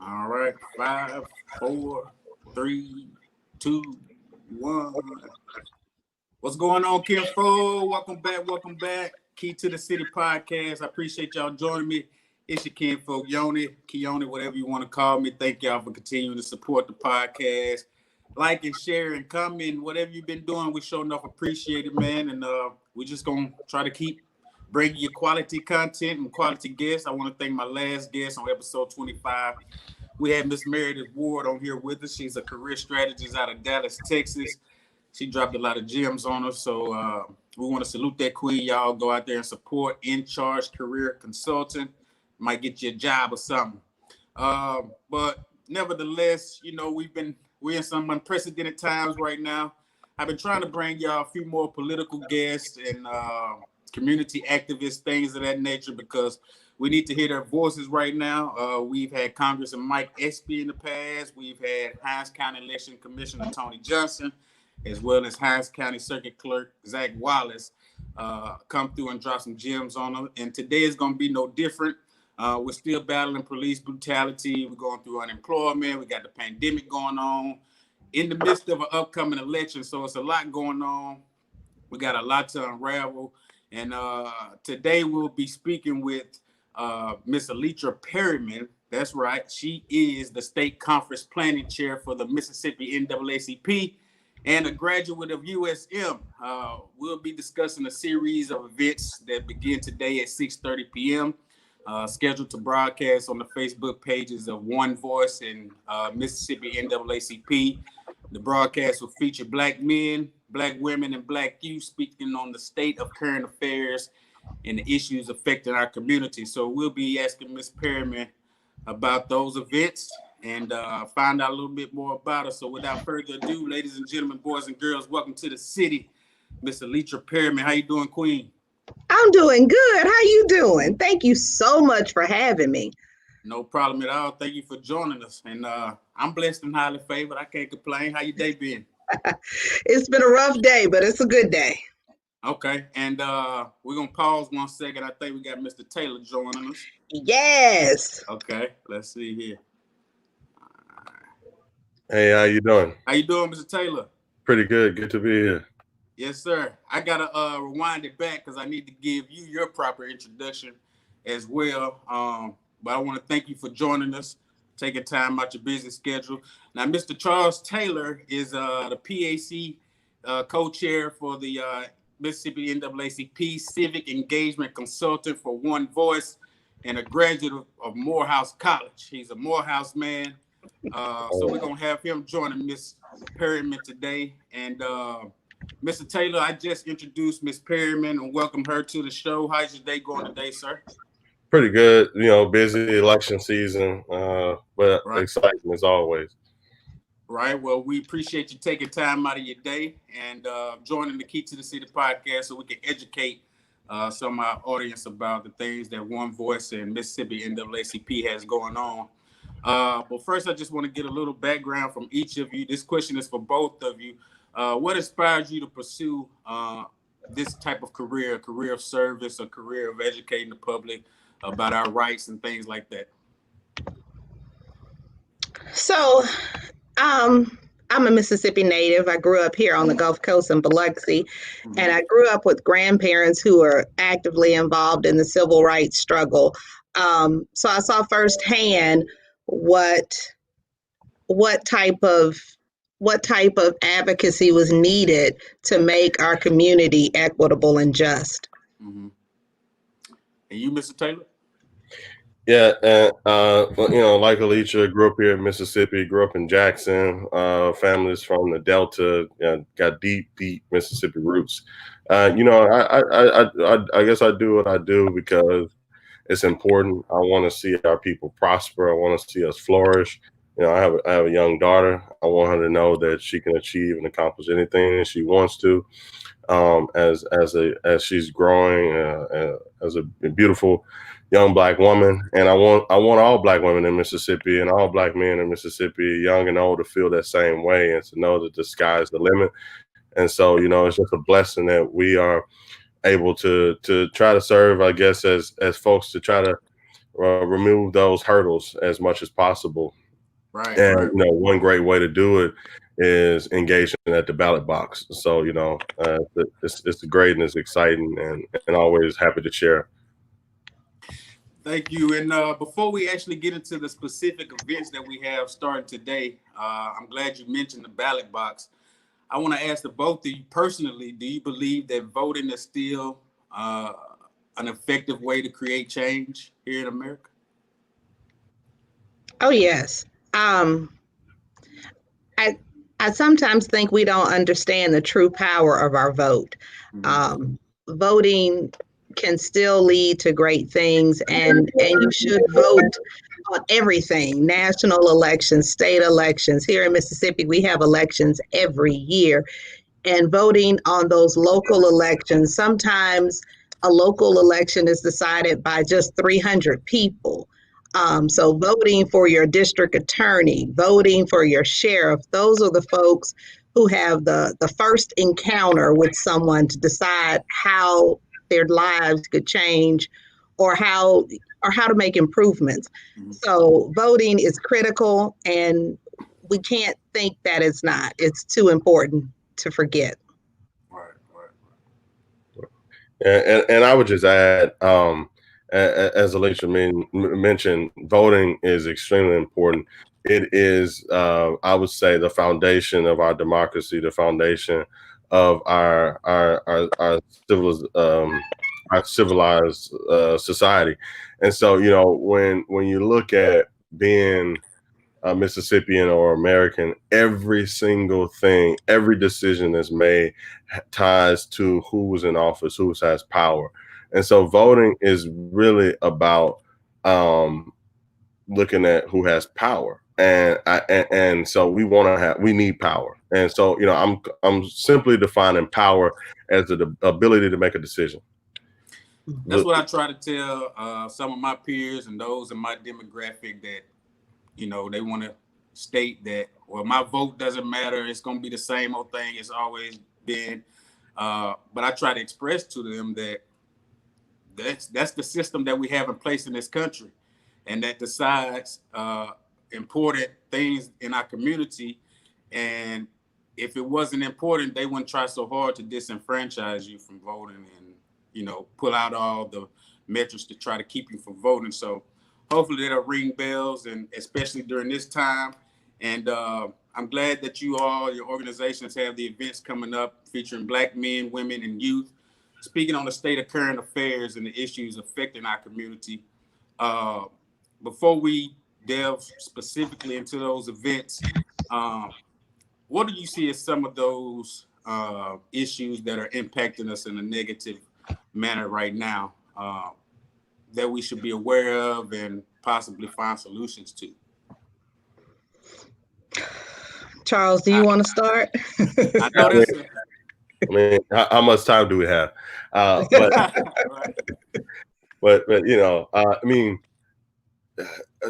All right, 5, 4, 3, 2, 1. What's going on, Kinfo? Welcome back. Welcome back. Key to the City podcast. I appreciate y'all joining me. It's your Kinfolk, Keone, whatever you want to call me. Thank y'all for continuing to support the podcast. Like and share and comment, whatever you've been doing, we sure enough appreciate it, man. And we're just going to try to keep bringing you quality content and quality guests. I want to thank my last guest on episode 25. We had Miss Meredith Ward on here with us. She's a career strategist out of Dallas, Texas. She dropped a lot of gems on us. So we want to salute that queen. Y'all go out there and support In Charge Career Consultant. Might get you a job or something. But nevertheless, you know, we're in some unprecedented times right now. I've been trying to bring y'all a few more political guests and community activists, things of that nature, because we need to hear their voices right now. We've had Congressman Mike Espy in the past. We've had Hinds County Election Commissioner Tony Johnson, as well as Hinds County Circuit Clerk Zach Wallace come through and drop some gems on them. And today is going to be no different. We're still battling police brutality. We're going through unemployment. We got the pandemic going on in the midst of an upcoming election. So it's a lot going on. We got a lot to unravel. And today we'll be speaking with Miss Allytra Perryman. That's right. She is the State Conference Planning Chair for the Mississippi NAACP and a graduate of USM. We'll be discussing a series of events that begin today at 6:30 p.m., scheduled to broadcast on the Facebook pages of One Voice and Mississippi NAACP. The broadcast will feature Black men, Black women, and Black youth speaking on the state of current affairs and the issues affecting our community. So we'll be asking Ms. Perryman about those events and find out a little bit more about her. So without further ado, ladies and gentlemen, boys and girls, welcome to the city, Ms. Allytra Perryman. How you doing, Queen? I'm doing good. How you doing? Thank you so much for having me. No problem at all. Thank you for joining us. And I'm blessed and highly favored. I can't complain. How your day been? It's been a rough day, but it's a good day. Okay. And we're going to pause 1 second. I think we got Mr. Taylor joining us. Yes. Okay. Let's see here. Hey, how you doing? How you doing, Mr. Taylor? Pretty good. Good to be here. Yes, sir. I got to rewind it back because I need to give you your proper introduction as well. But I want to thank you for joining us, taking time out your busy schedule. Now, Mr. Charles Taylor is the PAC co-chair for the Mississippi NAACP Civic Engagement Consultant for One Voice and a graduate of Morehouse College. He's a Morehouse man. So we're going to have him joining Miss Perryman today. And Mr. Taylor, I just introduced Miss Perryman and welcomed her to the show. How's your day going today, sir? Pretty good. You know, busy election season, but exciting as always. Right. Well, we appreciate you taking time out of your day and joining the Key to the City podcast so we can educate some of our audience about the things that One Voice and Mississippi NAACP has going on. But first, I just want to get a little background from each of you. This question is for both of you. What inspired you to pursue this type of career, a career of service, a career of educating the public about our rights and things like that? So, I'm a Mississippi native. I grew up here on the Gulf Coast in Biloxi, and I grew up with grandparents who were actively involved in the civil rights struggle. So I saw firsthand what type of advocacy was needed to make our community equitable and just. Mm-hmm. And you, Mr. Taylor? Yeah, you know, like Allytra, grew up here in Mississippi, grew up in Jackson. Families from the Delta, got deep Mississippi roots. You know, I guess I do what I do because it's important. I want to see our people prosper. I want to see us flourish. You know, I have a young daughter. I want her to know that she can achieve and accomplish anything that she wants to. As she's growing as a beautiful young Black woman, and I want all Black women in Mississippi and all Black men in Mississippi, young and old, to feel that same way and to know that the sky's the limit. And so, you know, it's just a blessing that we are able to try to serve, I guess, as folks, to try to remove those hurdles as much as possible. Right. And Right. one great way to do it is engaging at the ballot box. So it's great and it's exciting, and always happy to share. Thank you. And before we actually get into the specific events that we have starting today, I'm glad you mentioned the ballot box. I want to ask the both of you personally, do you believe that voting is still an effective way to create change here in America? Oh, yes. I I sometimes think we don't understand the true power of our vote. Voting can still lead to great things, and you should vote on everything: national elections, state elections. Here in Mississippi, we have elections every year, and voting on those local elections, sometimes a local election is decided by just 300 people. So voting for your district attorney, voting for your sheriff, those are the folks who have the first encounter with someone to decide how their lives could change, or how to make improvements. So voting is critical, and we can't think that it's not. It's too important to forget. Right. And I would just add, as Allytra mentioned, voting is extremely important. It is, I would say, the foundation of our democracy, the foundation of our civilized society. And so, when you look at being a Mississippian or American, every single thing, every decision that's made ties to who's in office, who has power. And so voting is really about looking at who has power. And so we need power. And so, I'm simply defining power as the ability to make a decision. That's what I try to tell some of my peers and those in my demographic, that they want to state that, well, my vote doesn't matter. It's going to be the same old thing it's always been. But I try to express to them that that's the system that we have in place in this country, and that decides important things in our community. And if it wasn't important, they wouldn't try so hard to disenfranchise you from voting and, pull out all the metrics to try to keep you from voting. So hopefully that'll ring bells, and especially during this time. And I'm glad that your organizations have the events coming up featuring Black men, women, and youth, speaking on the state of current affairs and the issues affecting our community. Before we delve specifically into those events, what do you see as some of those issues that are impacting us in a negative manner right now, that we should be aware of and possibly find solutions to? Charles, do you want to start? I know that's how much time do we have? But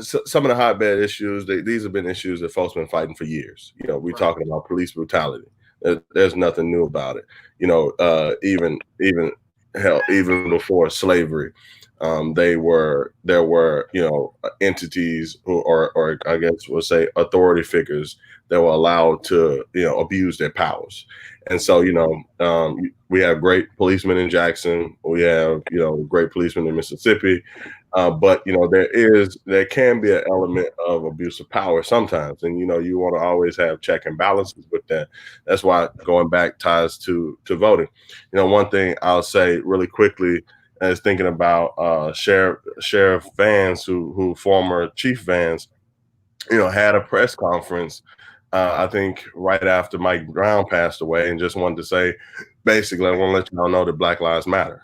some of the hotbed issues, these have been issues that folks have been fighting for years. We're talking about police brutality. There's nothing new about it. Even before slavery, there were entities or I guess we'll say authority figures that were allowed to abuse their powers. And so we have great policemen in Jackson, we have great policemen in Mississippi, but there can be an element of abuse of power sometimes, and you want to always have check and balances with that. That's why going back ties to voting. One thing I'll say really quickly is thinking about Sheriff Vance, who former Chief Vance, had a press conference, I think right after Mike Brown passed away, and just wanted to say, basically, I want to let y'all know that Black Lives Matter.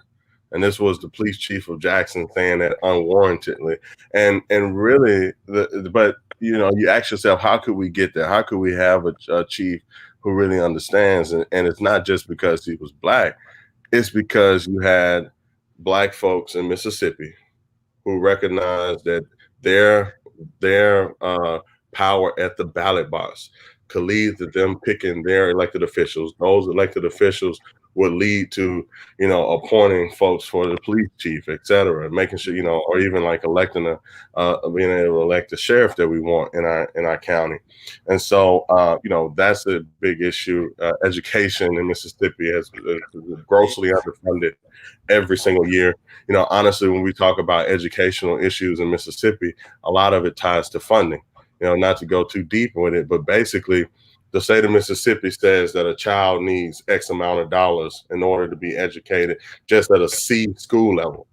And this was the police chief of Jackson saying that unwarrantedly. And really, but you ask yourself, how could we get there? How could we have a chief who really understands? And it's not just because he was Black. It's because you had Black folks in Mississippi who recognized that their power at the ballot box could lead to them picking their elected officials. Those elected officials would lead to, appointing folks for the police chief, et cetera, making sure, or even like electing being able to elect the sheriff that we want in our county. And so, that's a big issue. Education in Mississippi is grossly underfunded every single year. Honestly, when we talk about educational issues in Mississippi, a lot of it ties to funding. Not to go too deep with it, but basically, the state of Mississippi says that a child needs X amount of dollars in order to be educated just at a C school level.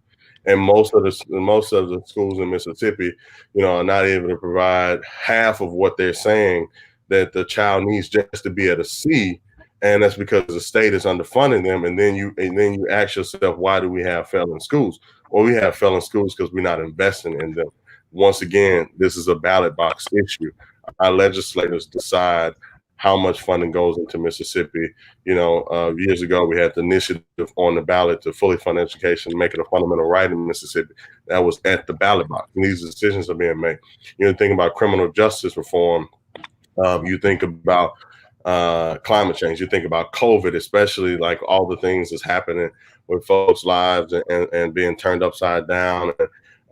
And most of the schools in Mississippi, are not able to provide half of what they're saying that the child needs just to be at a C. And that's because the state is underfunding them. And then you ask yourself, why do we have failing schools? Well, we have failing schools because we're not investing in them. Once again, this is a ballot box issue. Our legislators decide how much funding goes into Mississippi. Years ago, we had the initiative on the ballot to fully fund education, make it a fundamental right in Mississippi. That was at the ballot box. And these decisions are being made. Think about criminal justice reform. You think about climate change. You think about COVID, especially like all the things that's happening with folks' lives and being turned upside down.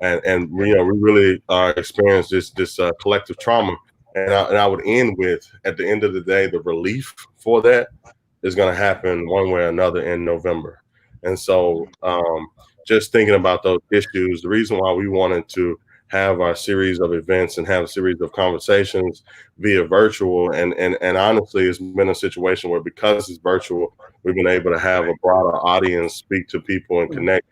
And we really experience this collective trauma. And I would end with, at the end of the day, the relief for that is going to happen one way or another in November. And so just thinking about those issues, the reason why we wanted to have our series of events and have a series of conversations via virtual. And honestly, it's been a situation where, because it's virtual, we've been able to have a broader audience, speak to people and connect.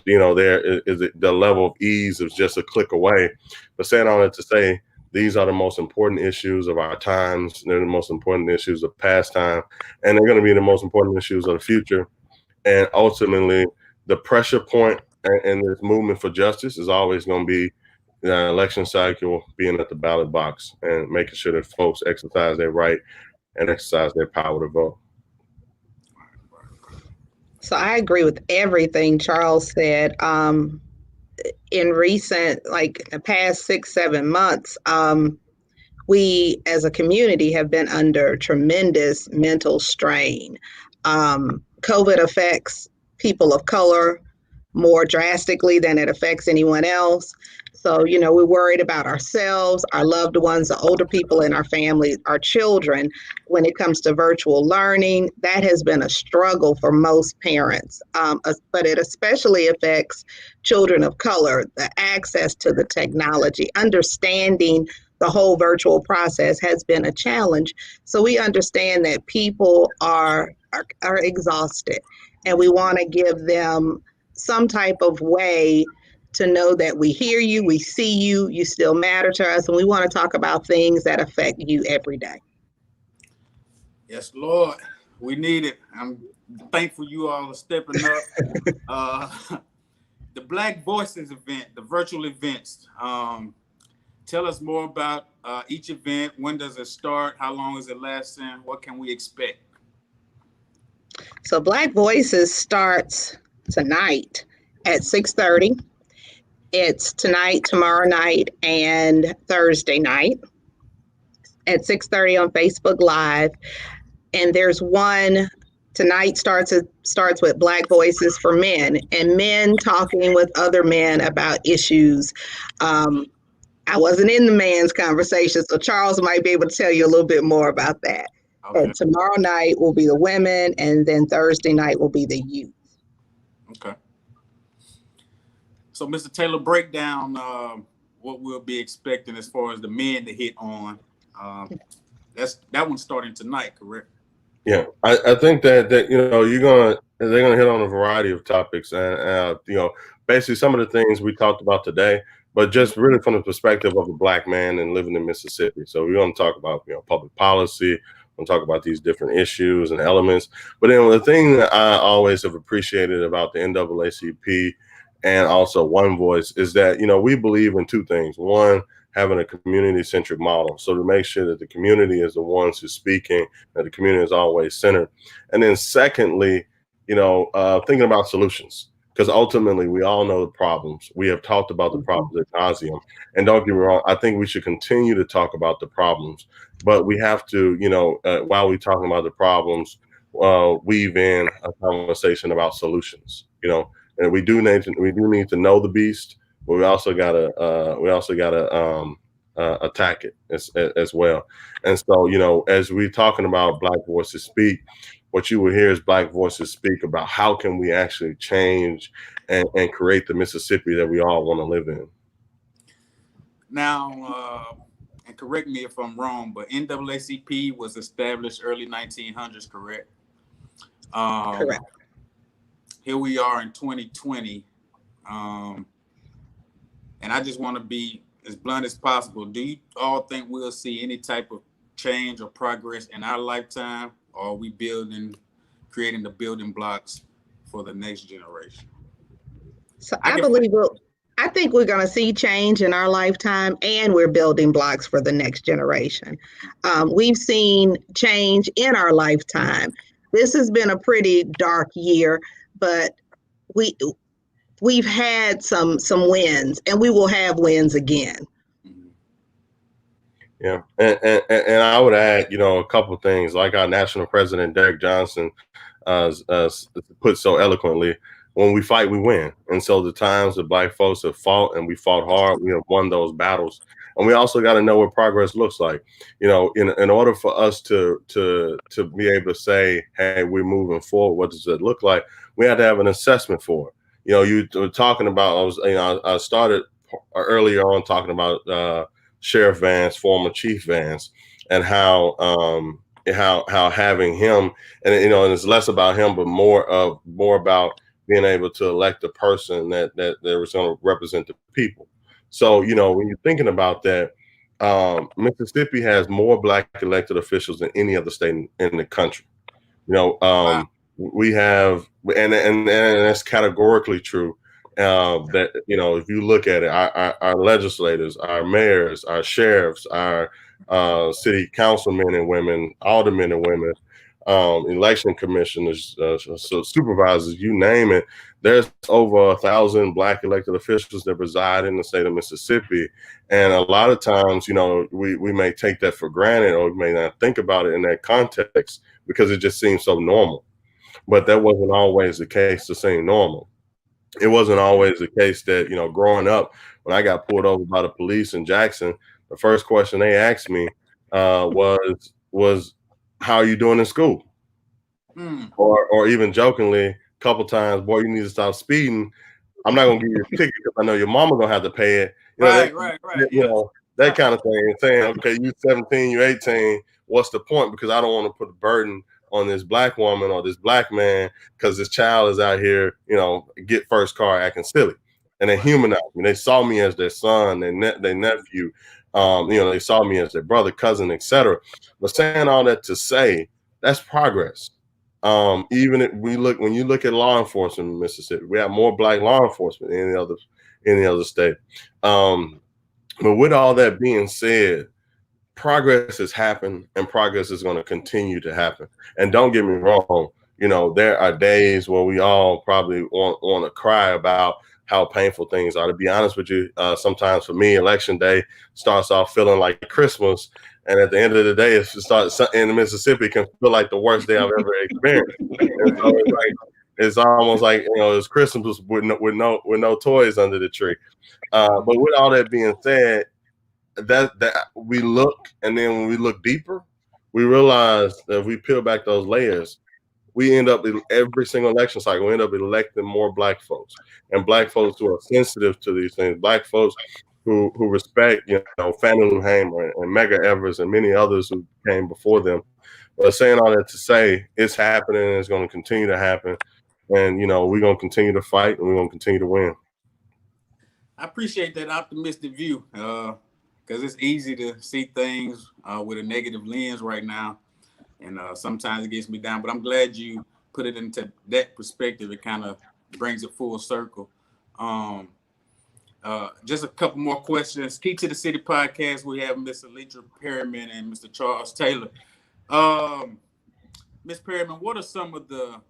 There is the level of ease is just a click away. But saying all that to say, these are the most important issues of our times. They're the most important issues of past time, and they're going to be the most important issues of the future. And ultimately, the pressure point in this movement for justice is always going to be the election cycle, being at the ballot box and making sure that folks exercise their right and exercise their power to vote. So I agree with everything Charles said. In recent, like the past 6-7 months, we as a community have been under tremendous mental strain. COVID affects people of color more drastically than it affects anyone else. So, we're worried about ourselves, our loved ones, the older people in our family, our children. When it comes to virtual learning, that has been a struggle for most parents, but it especially affects children of color. The access to the technology, understanding the whole virtual process has been a challenge. So we understand that people are exhausted, and we want to give them some type of way to know that we hear you, we see you, you still matter to us, and we want to talk about things that affect you every day. Yes, Lord, we need it. I'm thankful you all are stepping up. The Black Voices event, the virtual events. Tell us more about each event. When does it start? How long is it lasting? What can we expect? So Black Voices starts tonight at 6:30. It's tonight, tomorrow night, and Thursday night at 6:30 on Facebook Live. And there's one tonight starts with Black Voices for Men, and men talking with other men about issues. I wasn't in the man's conversation, so Charles might be able to tell you a little bit more about that. Okay. And tomorrow night will be the women, and then Thursday night will be the youth. Okay. So, Mr. Taylor, break down what we'll be expecting as far as the men to hit on. That one's starting tonight, correct? Yeah, I think that they're gonna hit on a variety of topics, and basically some of the things we talked about today, but just really from the perspective of a Black man and living in Mississippi. So we're going to talk about public policy. We'll talk about these different issues and elements. But then the thing that I always have appreciated about the NAACP and also One Voice is that, we believe in two things. One, having a community-centric model. So to make sure that the community is the ones who's speaking, that the community is always centered. And then secondly, thinking about solutions. Because ultimately, we all know the problems. We have talked about the problems ad nauseum. And don't get me wrong, I think we should continue to talk about the problems. But we have to, while we're talking about the problems, weave in a conversation about solutions. And we do need to know the beast, but we also gotta attack it as well. And so, as we're talking about Black Voices Speak, what you will hear is Black Voices speak about how can we actually change and create the Mississippi that we all want to live in. Now, and correct me if I'm wrong, but NAACP was established early 1900s, correct? Correct. Here we are in 2020. And I just want to be as blunt as possible. Do you all think we'll see any type of change or progress in our lifetime, or are we creating the building blocks for the next generation? So I think we're going to see change in our lifetime, and we're building blocks for the next generation. We've seen change in our lifetime. This has been a pretty dark year, but we've had some wins, and we will have wins again. Yeah, and I would add, a couple of things, like our national president Derek Johnson put so eloquently: when we fight, we win. And so the times that Black folks have fought and we fought hard, we have won those battles. And we also got to know what progress looks like. In order for us to be able to say, hey, we're moving forward, what does it look like? We had to have an assessment for it. You were talking about, I started earlier on talking about Sheriff Vance, former Chief Vance, and how having him, and it's less about him, but more about being able to elect a person that was going to represent the people. So, when you're thinking about that, Mississippi has more Black elected officials than any other state in the country. Wow. We have, and that's categorically true. That if you look at it, our legislators, our mayors, our sheriffs, our city councilmen and women, aldermen and women, election commissioners, supervisors, you name it. There's over 1,000 Black elected officials that reside in the state of Mississippi, and a lot of times, we may take that for granted, or we may not think about it in that context because it just seems so normal. But that wasn't always the case to seem normal. It wasn't always the case that, growing up, when I got pulled over by the police in Jackson, the first question they asked me was how are you doing in school? Or even jokingly, a couple times, boy, you need to stop speeding. I'm not gonna give you a ticket because I know your mama gonna have to pay it. Right. That kind of thing. And saying, okay, you 17, you 18, what's the point? Because I don't want to put a burden on this Black woman or this Black man because this child is out here, get first car acting silly. And they humanized me. They saw me as their son, their nephew. They saw me as their brother, cousin, etc. But saying all that to say, that's progress. When you look at law enforcement in Mississippi, we have more Black law enforcement than any other state. But with all that being said, progress has happened and progress is going to continue to happen. And don't get me wrong, there are days where we all probably want to cry about how painful things are. To be honest with you, sometimes for me, election day starts off feeling like Christmas. And at the end of the day, it starts in Mississippi can feel like the worst day I've ever experienced. And so it's almost like, it's Christmas with no toys under the tree. But with all that being said, that we look, and then when we look deeper, we realize that if we peel back those layers, we end up in every single election cycle, we end up electing more Black folks, and Black folks who are sensitive to these things, Black folks who respect, Fannie Lou Hamer and Medgar Evers and many others who came before them. But saying all that to say, it's happening and it's going to continue to happen. And, we're going to continue to fight and we're going to continue to win. I appreciate that optimistic view because it's easy to see things with a negative lens right now. And sometimes it gets me down, but I'm glad you put it into that perspective. It kind of brings it full circle. Just a couple more questions. Key to the City podcast, we have Miss Allytra Perryman and Mr. Charles Taylor. Ms. Perryman, what are some of the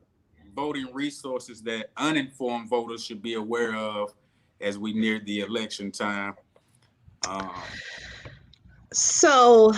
voting resources that uninformed voters should be aware of as we near the election time? So,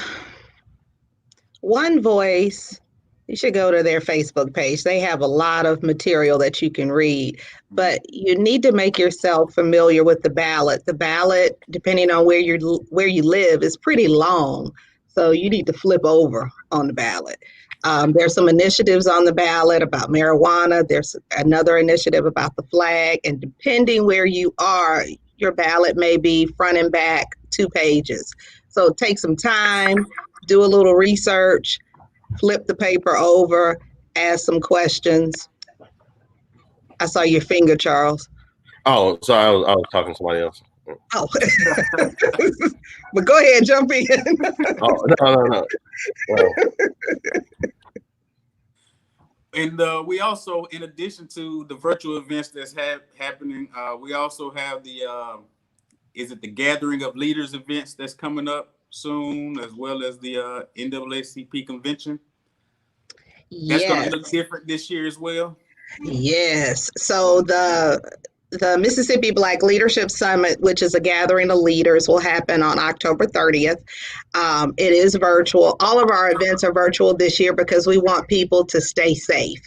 one voice You should go to their Facebook page. They have a lot of material that you can read, but you need to make yourself familiar with the ballot. The ballot, depending on where you live, is pretty long, so you need to flip over on the ballot. There's some initiatives on the ballot about marijuana. There's another initiative about the flag, and depending where you are, your ballot may be front and back 2 pages. So take some time, do a little research, flip the paper over, ask some questions. I saw your finger, Charles. Oh, sorry, I was talking to somebody else. Oh, but go ahead, jump in. Oh, no. Well, And we also, in addition to the virtual events that's happening, we also have the the Gathering of Leaders events that's coming up soon, as well as the NAACP convention. That's going to look different this year as well. Yes. So the Mississippi Black Leadership Summit, which is a gathering of leaders, will happen on October 30th. It is virtual. All of our events are virtual this year because we want people to stay safe.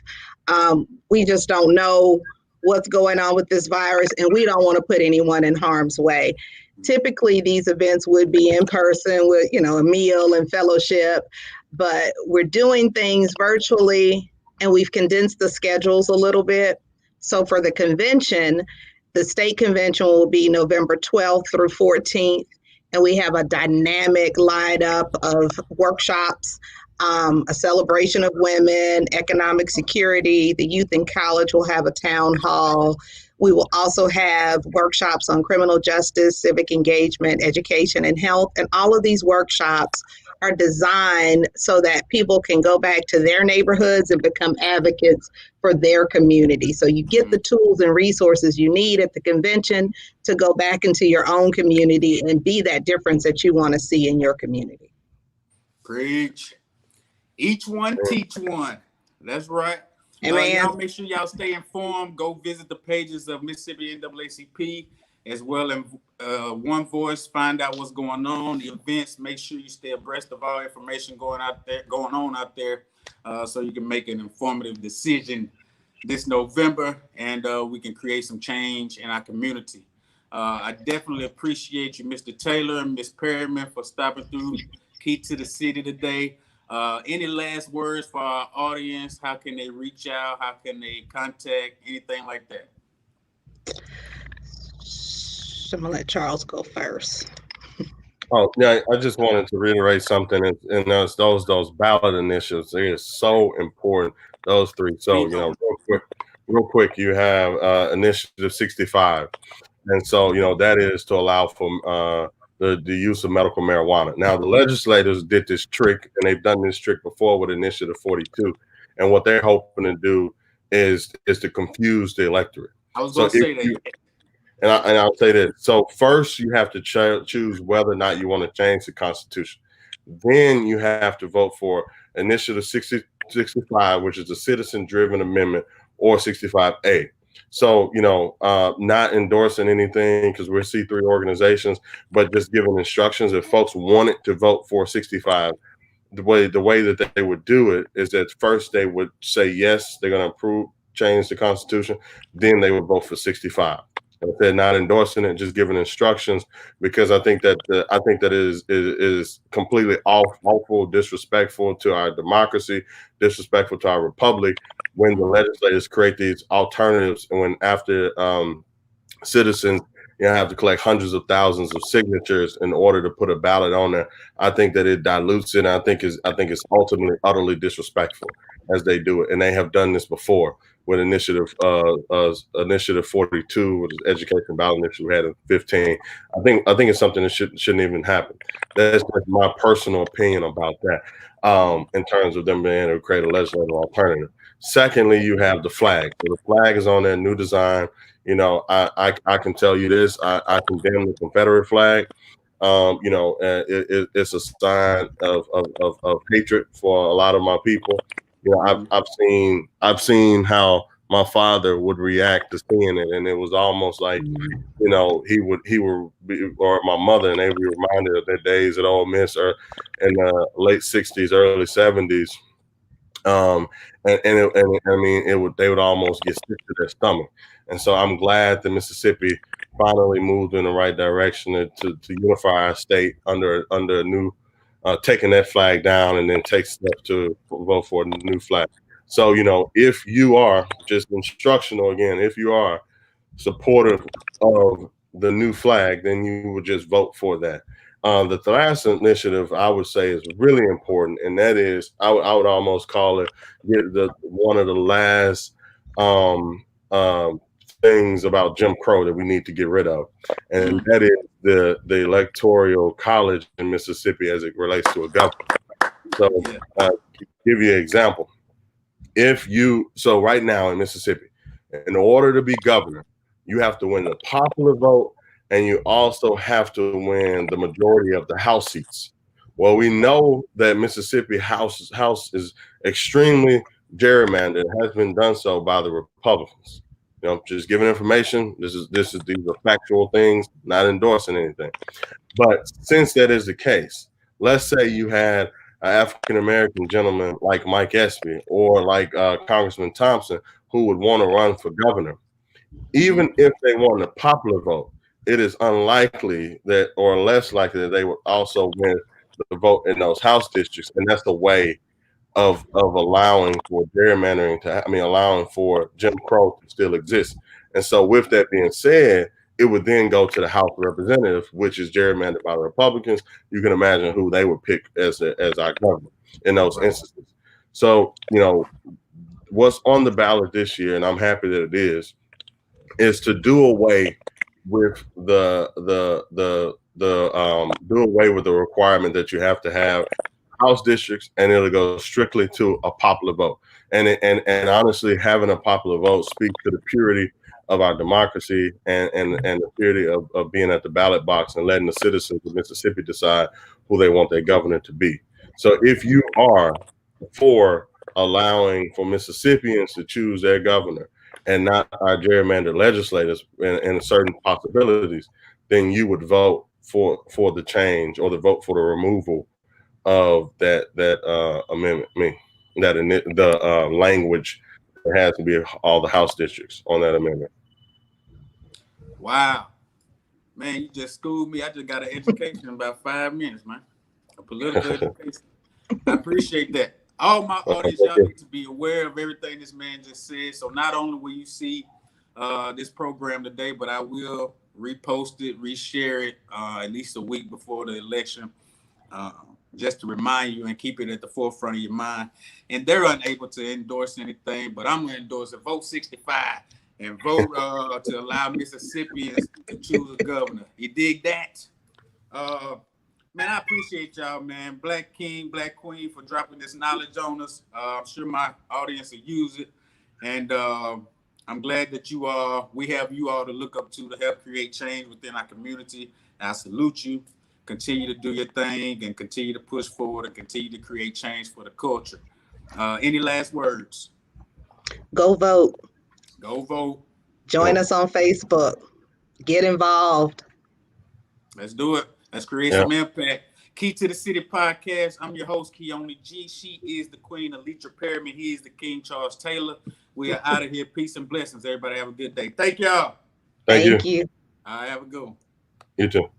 We just don't know what's going on with this virus, and we don't want to put anyone in harm's way. Typically, these events would be in person with, a meal and fellowship, but we're doing things virtually, and we've condensed the schedules a little bit. So for the convention, the state convention will be November 12th through 14th, and we have a dynamic lineup of workshops, a celebration of women, economic security. The youth in college will have a town hall. We will also have workshops on criminal justice, civic engagement, education, and health. And all of these workshops are designed so that people can go back to their neighborhoods and become advocates for their community. So you get the tools and resources you need at the convention to go back into your own community and be that difference that you want to see in your community. Preach. Each one, teach one. That's right. Y'all make sure y'all stay informed. Go visit the pages of Mississippi NAACP as well as One Voice. Find out what's going on, the events. Make sure you stay abreast of all information going on out there, so you can make an informative decision this November, and we can create some change in our community. I definitely appreciate you, Mr. Taylor and Ms. Perryman, for stopping through Key to the City today. Any last words for our audience? How can they reach out? How can they contact? Anything like that? I'm gonna let Charles go first. Oh yeah, I just wanted to reiterate something, and those ballot initiatives. They are so important. Those 3. So real quick, you have Initiative 65, and so that is to allow for the use of medical marijuana. Now, the legislators did this trick, and they've done this trick before with Initiative 42. And what they're hoping to do is to confuse the electorate. I was going to say that. And I'll say that. So first, you have to choose whether or not you want to change the Constitution. Then you have to vote for Initiative 65, which is a citizen-driven amendment, or 65A. So, not endorsing anything because we're C3 organizations, but just giving instructions. If folks wanted to vote for 65, the way that they would do it is that first they would say, yes, they're going to change the Constitution. Then they would vote for 65. If they're not endorsing it, just giving instructions, because I think that is completely awful, disrespectful to our democracy, disrespectful to our republic, when the legislators create these alternatives, and when after citizens have to collect hundreds of thousands of signatures in order to put a ballot on there. I think that it dilutes it. And I think it's ultimately utterly disrespectful as they do it, and they have done this before with Initiative 42, which is education ballot initiative we had in 15. I think it's something that shouldn't even happen. That's like my personal opinion about that, in terms of them being able to create a legislative alternative. Secondly, you have the flag. So the flag is on there, new design. I can tell you this. I condemn the Confederate flag. It's a sign of hatred for a lot of my people. I've seen how my father would react to seeing it, and it was almost like, he would be, or my mother, and they would be reminded of their days at Ole Miss or in the late 60s, early 70s, I mean, they would almost get sick to their stomach. And so I'm glad that Mississippi finally moved in the right direction to unify our state under a new, taking that flag down and then take steps to vote for a new flag. So, you know, if you are just instructional again, if you are supportive of the new flag, then you would just vote for that. The last initiative I would say is really important, and that is I would almost call it one of the last things about Jim Crow that we need to get rid of, and that is the electoral college in Mississippi as it relates to a governor. So, give you an example. So right now in Mississippi, in order to be governor, you have to win the popular vote, and you also have to win the majority of the House seats. Well, we know that Mississippi House is extremely gerrymandered. It has been done so by the Republicans. You know, just giving information. These are factual things, not endorsing anything. But since that is the case, let's say you had an African-American gentleman like Mike Espy or like Congressman Thompson who would want to run for governor. Even if they won the popular vote, it is unlikely that, or less likely that, they would also win the vote in those House districts. And that's the way of allowing for gerrymandering allowing for Jim Crow to still exist. And so with that being said, it would then go to the House of Representatives, which is gerrymandered by the Republicans. You can imagine who they would pick as our governor in those instances. So, you know, what's on the ballot this year, and I'm happy that it is to do away with the requirement that you have to have House districts, and it'll go strictly to a popular vote. And honestly, having a popular vote speaks to the purity of our democracy and the purity of being at the ballot box and letting the citizens of Mississippi decide who they want their governor to be. So if you are for allowing for Mississippians to choose their governor and not our gerrymandered legislators and certain possibilities, then you would vote for the change or the vote for the removal of that amendment. The language that has to be all the House districts on that amendment. Wow, man, you just schooled me. I just got an education in about 5 minutes, man. A political education. I appreciate that. All my audience, y'all need to be aware of everything this man just said. So not only will you see this program today, but I will repost it, reshare it at least a week before the election, just to remind you and keep it at the forefront of your mind. And they're unable to endorse anything, but I'm going to endorse it. Vote 65 and vote to allow Mississippians to choose a governor. You dig that? Man, I appreciate y'all, man. Black King, Black Queen, for dropping this knowledge on us. I'm sure my audience will use it. And I'm glad that we have you all to look up to help create change within our community. And I salute you. Continue to do your thing and continue to push forward and continue to create change for the culture. Any last words? Go vote. Go vote. Join us on Facebook. Get involved. Let's do it. Let's create some impact. Key to the City podcast. I'm your host, Keone G. She is the queen, Allytra Perryman. He is the King, Charles Taylor. We are out of here. Peace and blessings. Everybody have a good day. Thank y'all. Thank you. All right, have a good one. You too.